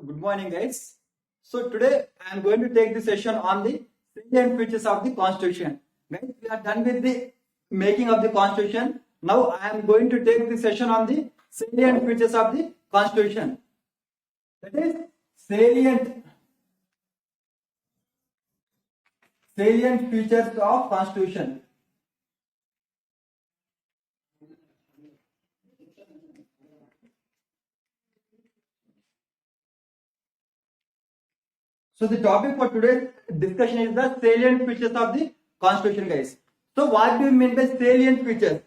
Good morning, guys. So today I am going to take the session on the salient features of the Constitution. Guys, we are done with the making of the Constitution. Now I am going to take the session on the salient features of the Constitution. That is salient features of Constitution. So the topic for today's discussion is the salient features of the Constitution, guys. So what do you mean by salient features?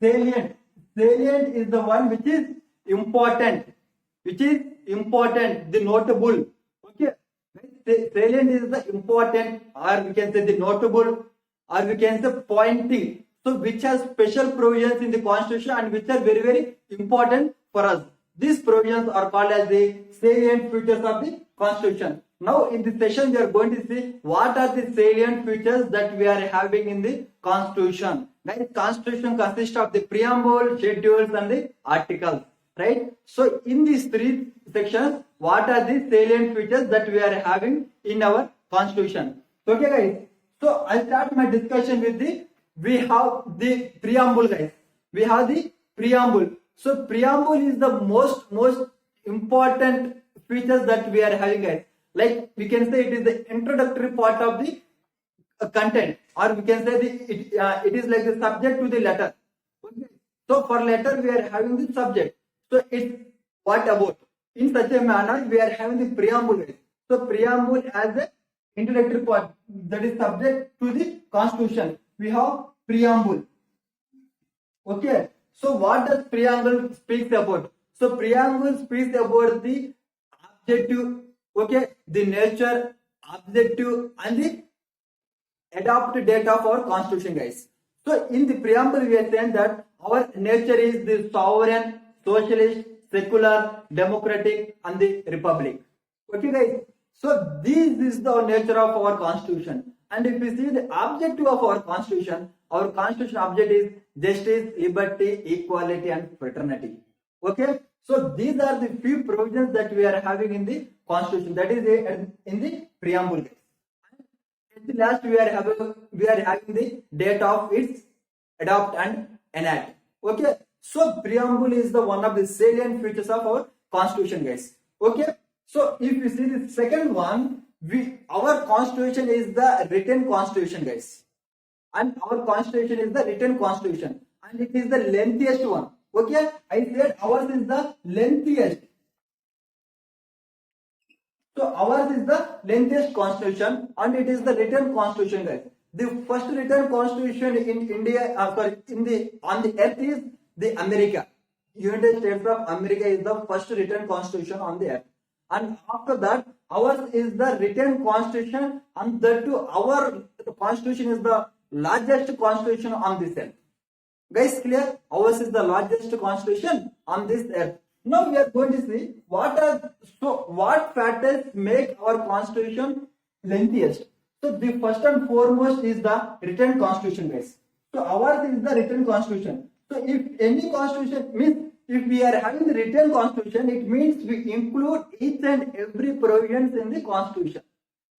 Salient is the one which is important, the notable. Okay, salient is the important, or we can say the notable, or we can say pointing. So which has special provisions in the Constitution and which are very, very important for us. These provisions are called as the salient features of the Constitution. Now in this session we are going to see what are the salient features that we are having in the Constitution. Right? Constitution consists of the preamble, schedules and the articles. Right? So in these three sections, what are the salient features that we are having in our Constitution? Okay guys, so I'll start my discussion with we have the preamble, guys. We have the preamble. So preamble is the most important features that we are having, guys. Like we can say it is the introductory part of the content, or we can say it is like the subject to the letter. Okay. So for letter we are having the subject. So it's what about? In such a manner we are having the preamble, guys. So preamble as the introductory part that is subject to the Constitution. We have preamble. Okay. So what does preamble speaks about? So preamble speaks about the objective, okay, the nature, objective and the adopted date of our Constitution, guys. So in the preamble we are saying that our nature is the sovereign, socialist, secular, democratic and the republic. Okay guys. So this is the nature of our Constitution. And if we see the objective of our Constitution object is justice, liberty, equality and fraternity. Okay. So these are the few provisions that we are having in the Constitution. That is in the preamble. At the last we are having the date of its adopt and enact. Okay. So preamble is the one of the salient features of our Constitution, guys. Okay. So if you see the second one, our Constitution is the written Constitution, guys. And our Constitution is the written Constitution. And it is the lengthiest one. Okay, I said ours is the lengthiest. So ours is the lengthiest Constitution and it is the written Constitution, guys. The first written Constitution in India, on the earth is the America. United States of America is the first written Constitution on the earth. And after that, ours is the written Constitution, and that too our Constitution is the largest Constitution on this earth. Guys, clear? Ours is the largest Constitution on this earth. Now we are going to see what factors make our Constitution lengthiest. So the first and foremost is the written Constitution, guys. So ours is the written Constitution. So if any Constitution means, if we are having the written Constitution, it means we include each and every provisions in the Constitution.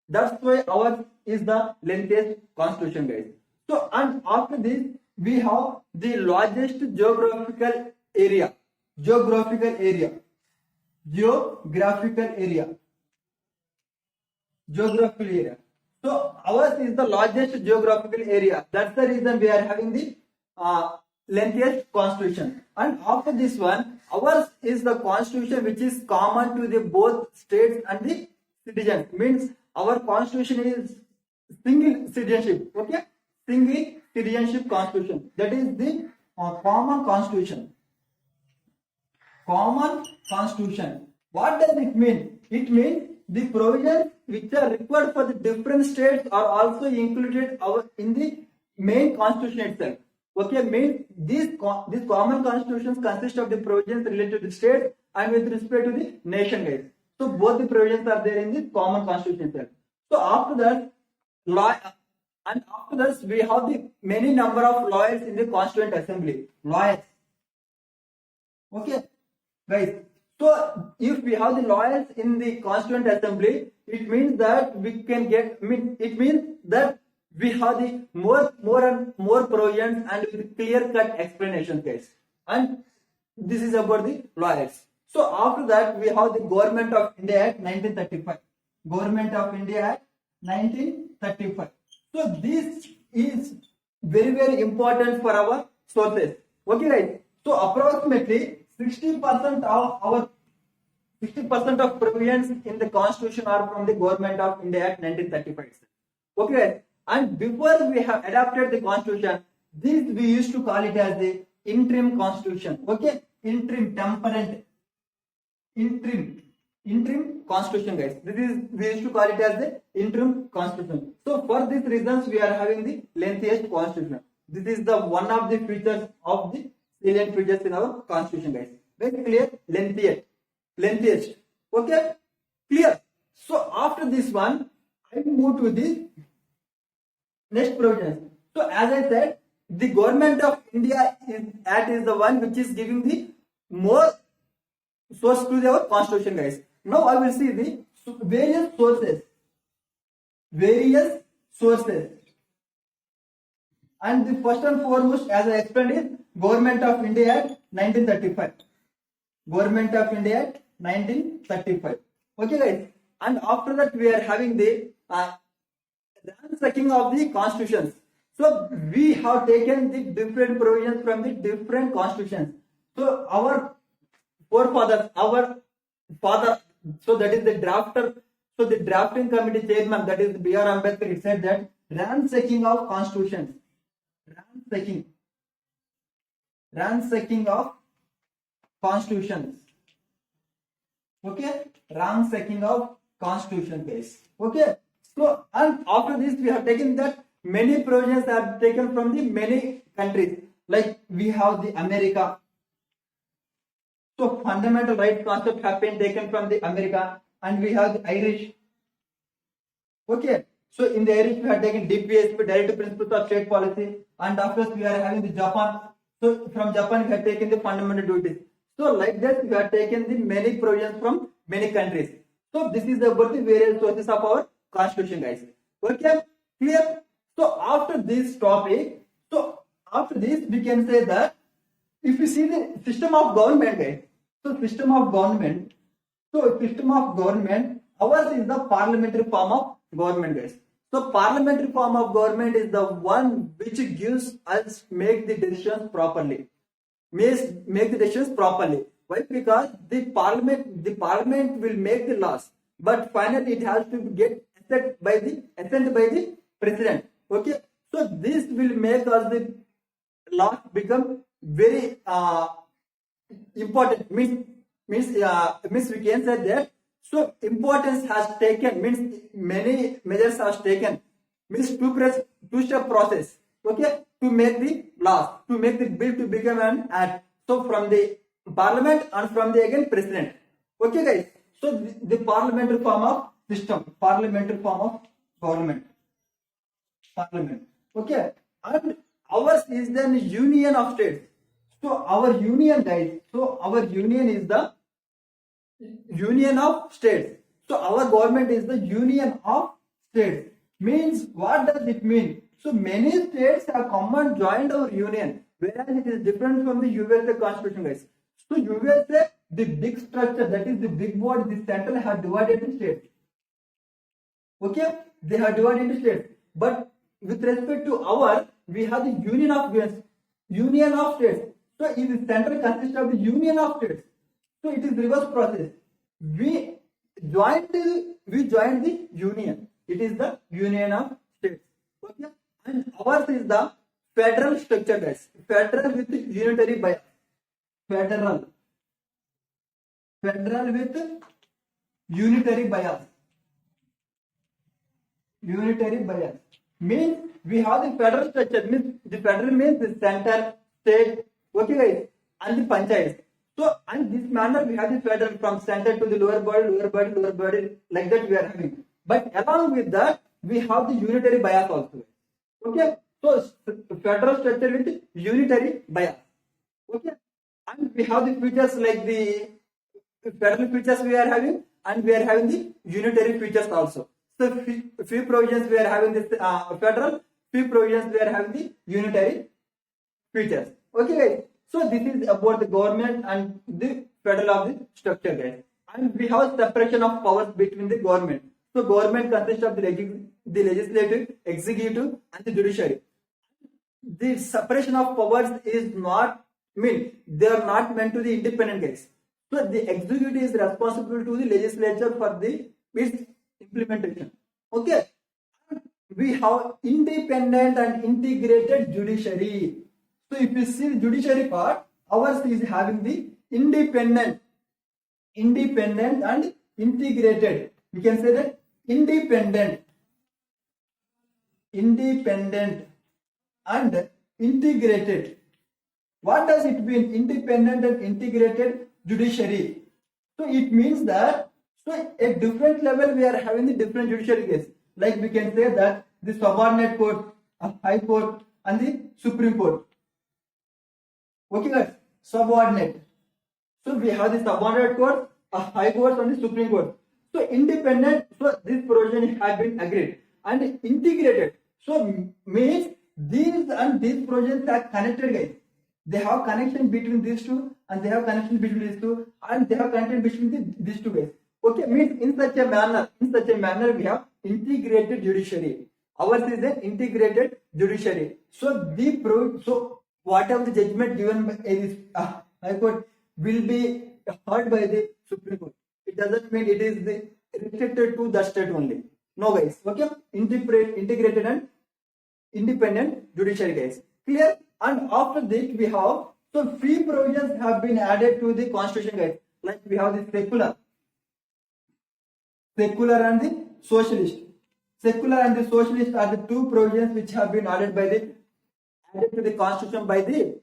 That's why ours is the lengthiest Constitution, guys. So and after this, we have the largest geographical area. So ours is the largest geographical area. That's the reason we are having the lengthiest Constitution. And after this one, ours is the Constitution which is common to the both states and the citizens. Means our Constitution is single citizenship. Okay, single citizenship Constitution. That is the common Constitution. Common Constitution. What does it mean? It means the provisions which are required for the different states are also included in the main Constitution itself. Okay, means these common constitutions consist of the provisions related to the state and with respect to the nation, guys. So both the provisions are there in the common Constitution itself. So after that, we have the many number of lawyers in the Constituent Assembly. Lawyers. Okay, guys. So if we have the lawyers in the Constituent Assembly, it means that we can get. It means that we have the more and more provisions and with clear-cut explanations, guys. And this is about the lawyers. So after that, we have the Government of India Act 1935. Government of India Act 1935. So this is very important for our sources. Okay, right? So approximately 60% of our 60% of provisions in the Constitution are from the Government of India Act 1935. Okay, right? And before we have adopted the Constitution, this we used to call it as the interim Constitution. Okay, interim, temperate, interim Constitution, guys. This is we used to call it as the interim Constitution. So for these reasons, we are having the lengthiest Constitution. This is the one of the features of the salient features in our Constitution, guys. Very clear, lengthiest. Okay, clear. So after this one, I move to the next provisions. So as I said, the Government of India Act is the one which is giving the more source to our Constitution, guys. Now I will see the various sources. And the first and foremost, as I explained, is Government of India Act 1935. Government of India Act 1935. Okay, guys. And after that, we are having the ransacking of the constitutions. So we have taken the different provisions from the different constitutions. So our forefathers, our father, so that is the drafter. So the drafting committee chairman, that is B.R. Ambedkar, he said that ransacking of constitutions. Ransacking of constitutions. Okay, ransacking of constitution case. Okay, so and after this we have taken that many provisions are taken from the many countries, like we have the America. So fundamental rights concept have been taken from the America, and we have the Irish. Okay, so in the Irish we have taken DPSP, Directive Principles of State Policy, and after we are having the Japan. So from Japan we have taken the fundamental duties. So like that we have taken the many provisions from many countries. So this is about the various sources of our Constitution, guys. Okay, clear? So after this topic, so after this we can say that if you see the system of government, guys. So system of government, ours is the parliamentary form of government, guys. So parliamentary form of government is the one which gives us make the decisions properly. Make the decisions properly. Why? Because the parliament will make the laws, but finally it has to get assent by the president. Okay, so this will make us the laws become very important. Means we can say that. So importance has taken, means many measures has taken, means two-step process. Okay, to make the laws, to make the bill to become an act. So from the parliament and from the again president. Okay, guys. So the parliamentary form of system, parliamentary form of government, parliament. Okay, and ours is then union of states. So our union, guys. So our union is the union of states. So our government is the union of states. Means what does it mean? So many states have come and joined our union, whereas it is different from the USA constitution, guys. So USA, the big structure, that is the big body, the central have divided into states. Okay, they have divided into states. But with respect to our, we have the union of states. So in the center consists of the union of states. So it is reverse process. We joined the union. It is the union of states. Okay, and ours is the federal structure, guys. Federal with unitary bias. Federal with unitary bias. Unitary bias means we have the federal structure. Means the federal means the center, state. Okay, guys, and the panchayats. So, and this manner we have the federal from center to the lower body, like that we are having. But along with that, we have the unitary bias also. Okay, so federal structure with unitary bias. Okay, and we have the features like the federal features we are having, and we are having the unitary features also. So few provisions we are having this federal, few provisions we are having the unitary features. Okay, guys. So this is about the government and the federal of the structure, guys. And we have separation of powers between the government. So government consists of the legislative, executive, and the judiciary. The separation of powers is not they are not meant to the independent, guys. So the executive is responsible to the legislature for the its implementation. Okay. We have independent and integrated judiciary. So if you see the judiciary part, ours is having the independent and integrated. We can say that independent and integrated. What does it mean? Independent and integrated judiciary. So it means that at different level we are having the different judiciary case. Like we can say that the subordinate court, high court, and the Supreme Court. Okay, guys, subordinate. So we have the subordinate court, a high court, and the Supreme Court. So independent. So this provision has been agreed, and integrated. So means these and these provisions are connected, guys. They have connection between these two, and they have connection between these two, and they have connection between these two, guys. Okay, means in such a manner we have integrated judiciary. Ours is an integrated judiciary. So whatever the judgment given by this High Court will be heard by the Supreme Court. It doesn't mean it is restricted to the state only. No, guys. Okay, integrated and independent judiciary, guys. Clear? And after this we have few provisions have been added to the constitution, guys. Like we have the secular and the socialist. Secular and the socialist are the two provisions which have been added to the constitution by the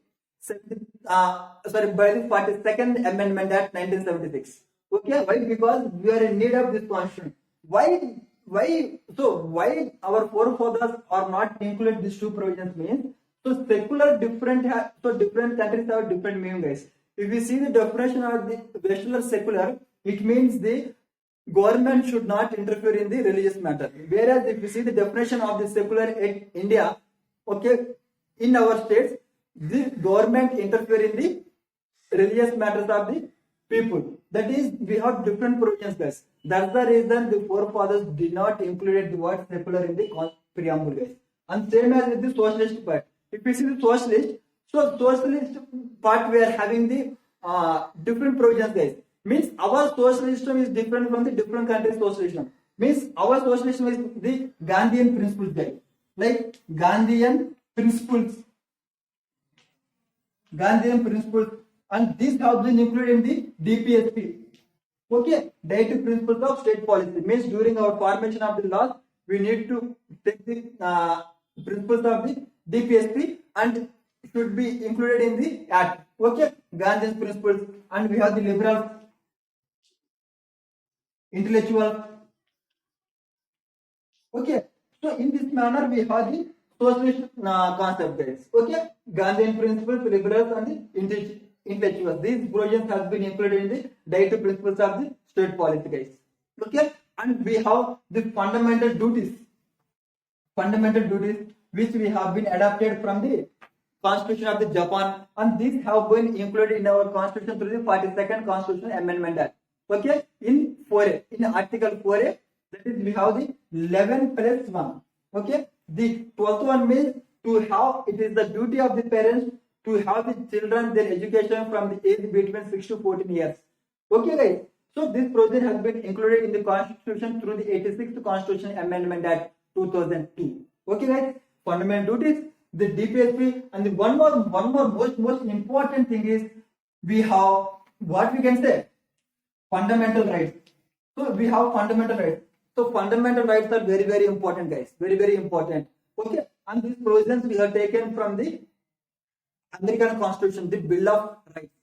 42nd Amendment Act 1976. Okay, why? Because we are in need of this constitution. Why? Why our forefathers are not included these two provisions means secular different countries have different meaning, guys. If we see the definition of the bachelor secular, it means the government should not interfere in the religious matter. Whereas if you see the definition of the secular in India, okay, in our states, the government interfere in the religious matters of the people. That is, we have different provisions, guys. That's the reason the forefathers did not include the word secular in the preamble, guys. And same as with the socialist part. If you see the socialist part, we are having the different provisions, guys. Means our socialism is different from the different countries' socialism. Means our socialism is the Gandhian principles, guys. Like Gandhian principles, and these have been included in the DPSP. Okay, Directive Principles of State Policy. Means during our formation of the laws, we need to take the principles of the DPSP and should be included in the Act. Okay, Gandhian principles, and we have the liberal, intellectual. Okay, so in this manner we have the socialist concept, guys. Okay, Gandhian principles, liberals, and the intellectuals. These provisions have been included in the Directive Principles of the State Policy, guys. Okay, and we have the fundamental duties which we have been adapted from the Constitution of the Japan, and these have been included in our Constitution through the 42nd Constitutional Amendment Act. Okay, in 4A, in Article 4A, that is we have the 11 plus 1. Okay, the 12th one means to have, it is the duty of the parents to have the children their education from the age between 6 to 14 years. Okay, guys. So this provision has been included in the Constitution through the 86th Constitutional Amendment Act 2002. Okay, guys. Fundamental duties, the DPSP, and the one more most important thing is we have what we can say fundamental rights. So we have fundamental rights. So fundamental rights are very, very important, guys. Very, very important. Okay, and these provisions we have taken from the American Constitution, the Bill of Rights.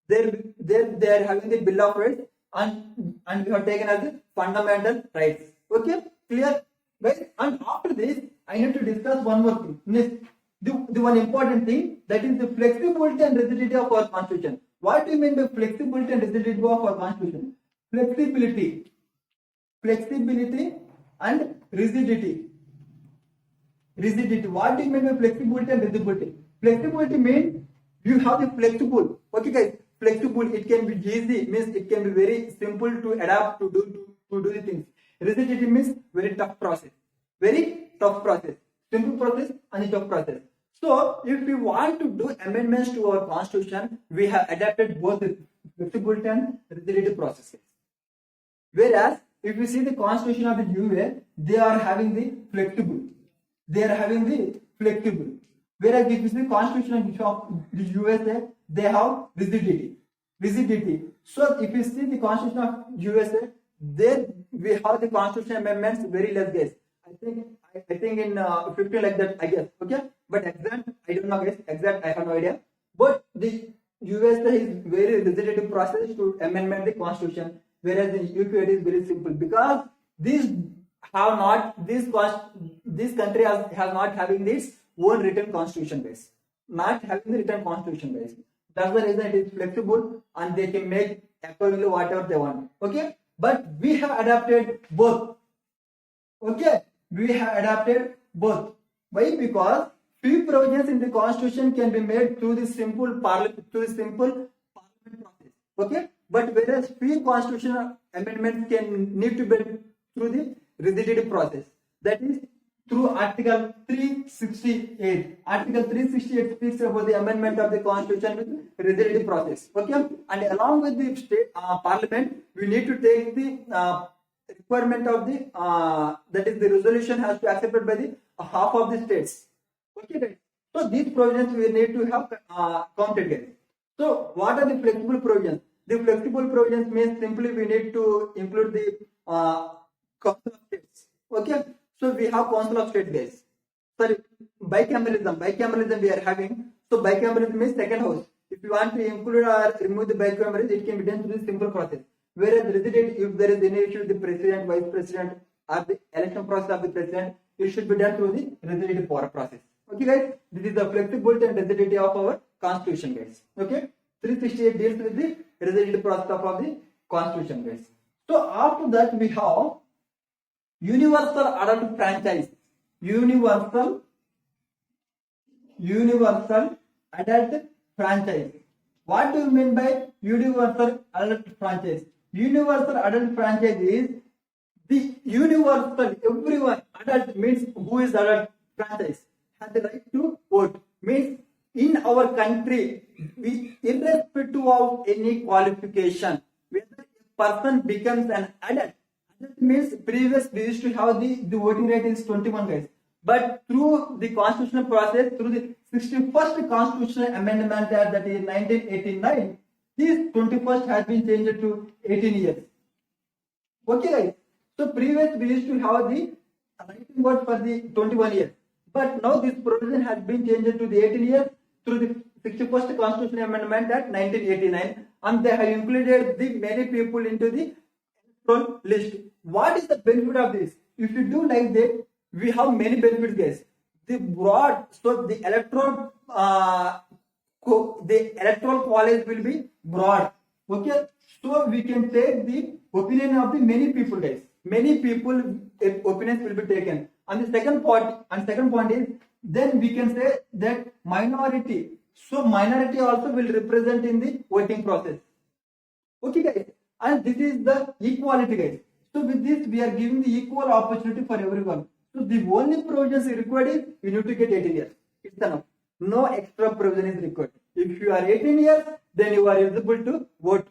They are having the Bill of Rights, and we have taken as the fundamental rights. Okay, clear, guys? And after this, I need to discuss one more thing. the one important thing, that is the flexibility and rigidity of our constitution. What do you mean by flexibility and rigidity of our constitution? Flexibility and rigidity. What do you mean by flexibility and rigidity? Flexibility means you have the flexible. Okay, guys. Flexible. It can be easy. Means it can be very simple to adapt to do the things. Rigidity means very tough process. Very tough process. Simple process and tough process. So, if we want to do amendments to our constitution, we have adapted both the flexibility and rigidity processes. Whereas, if you see the constitution of the UA, they are having the flexible. Whereas, if you see the constitution of the USA, they have rigidity. So, if you see the constitution of USA, there we have the constitution amendments very less, guys. I think in 50 like that, I guess. Okay, but exact I don't know, guys. Exact I have no idea. But the USA is very legislative process to amendment the constitution, whereas the UK is very simple because this country has not having its own written constitution base. Not having the written constitution base. That's the reason it is flexible and they can make accordingly whatever they want. Okay, but we have adapted both. Okay, we have adapted both. Why? Because few provisions in the constitution can be made through the simple parliament process. Okay, but whereas few constitutional amendments can need to be through the rigidity process. That is through Article 368. Article 368 speaks about the amendment of the constitution with rigidity process. Okay, and along with the state parliament, we need to take the requirement of the that is the resolution has to be accepted by the half of the states. Okay, guys. So these provisions we need to have counted, guys. So what are the flexible provisions? The flexible provisions means simply we need to include the council of states. Okay, so we have council of states, guys. Sorry, bicameralism we are having. So bicameralism means second house. If you want to include or remove the bicameralism, it can be done through the simple process. Whereas rigidity, if there is any issue with the president, vice president, or the election process of the president, it should be done through the rigidity power process. Okay, guys, this is the flexibility and rigidity of our constitution, guys. Okay, 368 deals with the rigidity process of the constitution, guys. So after that we have universal adult franchise. Universal adult franchise. What do you mean by universal adult franchise? Universal adult franchise is the universal, everyone, adult means who is adult franchise has the right to vote. Means in our country, we, irrespective of any qualification, whether a person becomes an adult, adult means previous we used to have the voting rate is 21, guys. But through the constitutional process, through the 61st constitutional amendment that is 1989, this 21st has been changed to 18 years. Okay, guys. So previous we used to have the writing vote for the 21 years. But now this provision has been changed to the 18 years through the 61st constitutional amendment at 1989, and they have included the many people into the electoral list. What is the benefit of this? If you do like that, we have many benefits, guys. The broad, so the electoral college will be broad. Okay, so we can take the opinion of the many people, guys. Many people opinions will be taken. And the second point is, then we can say that minority. So minority also will represent in the voting process. Okay, guys. And this is the equality, guys. So with this, we are giving the equal opportunity for everyone. So the only provisions required is you need to get 18 years. It's enough. No extra provision is required. If you are 18 years, then you are eligible to vote.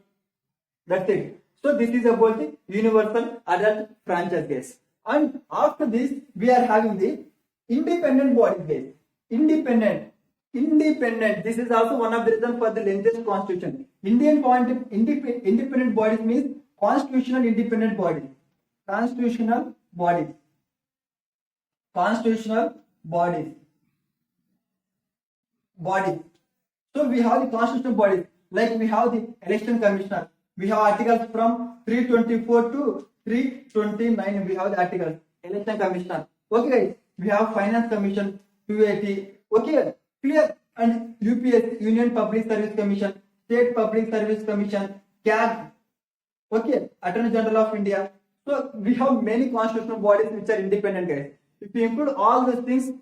That's it. So this is about the universal adult franchise, guys. And after this, we are having the independent bodies, guys. Independent. This is also one of the reasons for the lengthiest constitution. Independent bodies means constitutional independent bodies. Constitutional bodies. So we have the constitutional bodies, like we have the election commissioner. We have articles from 324 to 329. We have the articles election commissioner. Okay, guys. We have finance commission 280. Okay, clear. And UPS, Union Public Service Commission, State Public Service Commission, CAG, okay, Attorney General of India. So we have many constitutional bodies which are independent, guys. If you include all those things,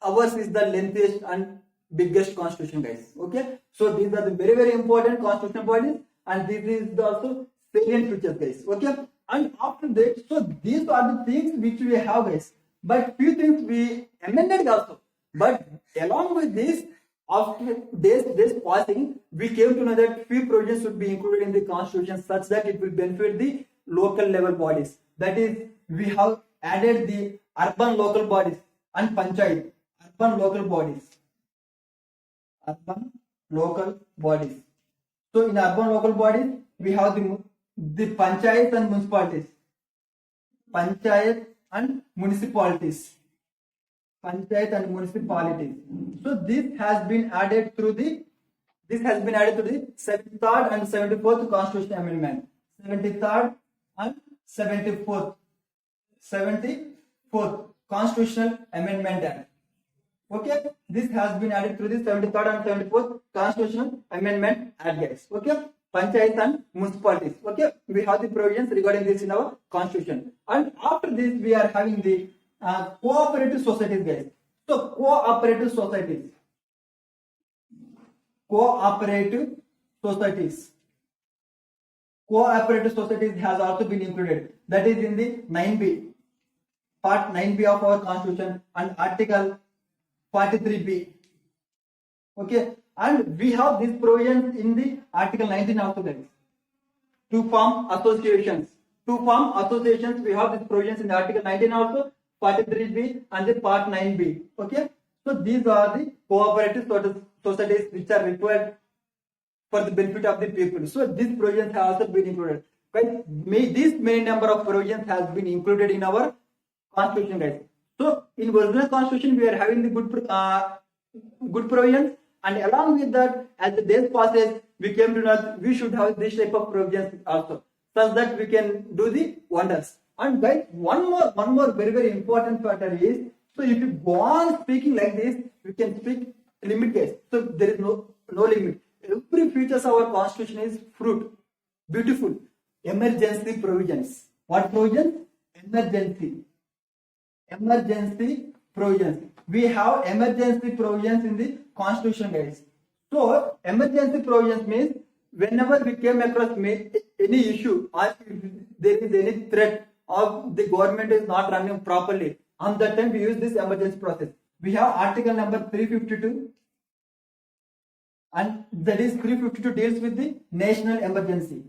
ours is the lengthiest and biggest constitution, guys. Okay, so these are the very, very important constitutional bodies, and this is the also salient features, guys. Okay, and after that, so these are the things which we have, guys. But few things we amended also. But along with this, after days passing, we came to know that few provisions should be included in the constitution such that it will benefit the local level bodies. That is, we have added the urban local bodies and panchayat. Urban local bodies. Urban local bodies. So in urban local bodies, we have the panchayat and municipalities. Panchayat and municipalities. Panchayat and municipalities. So this has been added to the 73rd and 74th Constitutional Amendment. 73rd and 74th Constitutional Amendment Act. Okay, this has been added to the 73rd and 74th Constitutional Amendment Act, guys. Okay, panchayats and municipalities. Okay, we have the provisions regarding this in our constitution. And after this, we are having the cooperative societies, guys. So cooperative societies has also been included. That is in the 9B, part 9B of our constitution and article 43B. Okay, and we have these provisions in the article 19 also, guys. To form associations, we have these provisions in the article 19 also, 43B and the part 9B. Okay, so these are the cooperative societies which are required for the benefit of the people. So these provisions have also been included. But this many number of provisions has been included in our constitution, guys. So in original constitution, we are having the good provisions, and along with that, as the days passes, we came to know we should have this type of provisions also, such that we can do the wonders. And guys, one more very, very important factor is, so if you go on speaking like this, we can speak limit, guys. So there is no limit. Every features of our constitution is fruit, beautiful. Emergency provisions. What provisions? Emergency provisions. We have emergency provisions in the constitution, guys. So emergency provisions means whenever we came across any issue or if there is any threat or the government is not running properly, on that time we use this emergency process. We have article number 352, and that is 352 deals with the national emergency.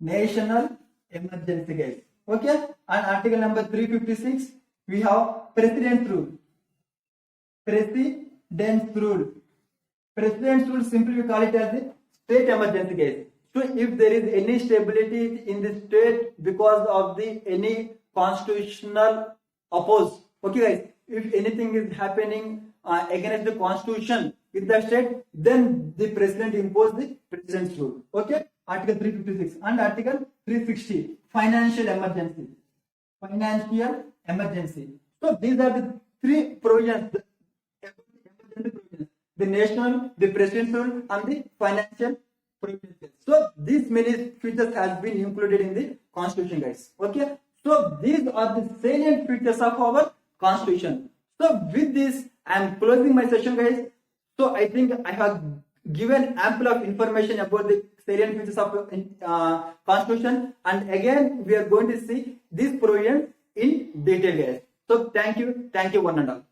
National emergency, guys. Okay, and article number 356, we have President's Rule. President's Rule. President's Rule, simply we call it as the state emergency, guys. So if there is any stability in the state because of any constitutional oppose, okay, guys, if anything is happening against the constitution in the state, then the president impose the President's Rule. Okay, article 356 and article 360, financial emergency. Financial emergency. So these are the three provisions: the national, the President's Rule, and the financial provisions. So these many features has been included in the constitution, guys. Okay, so these are the salient features of our constitution. So with this, I am closing my session, guys. So I think I have given ample of information about the salient features of constitution, and again we are going to see these provisions in detail, guys. So thank you one and all.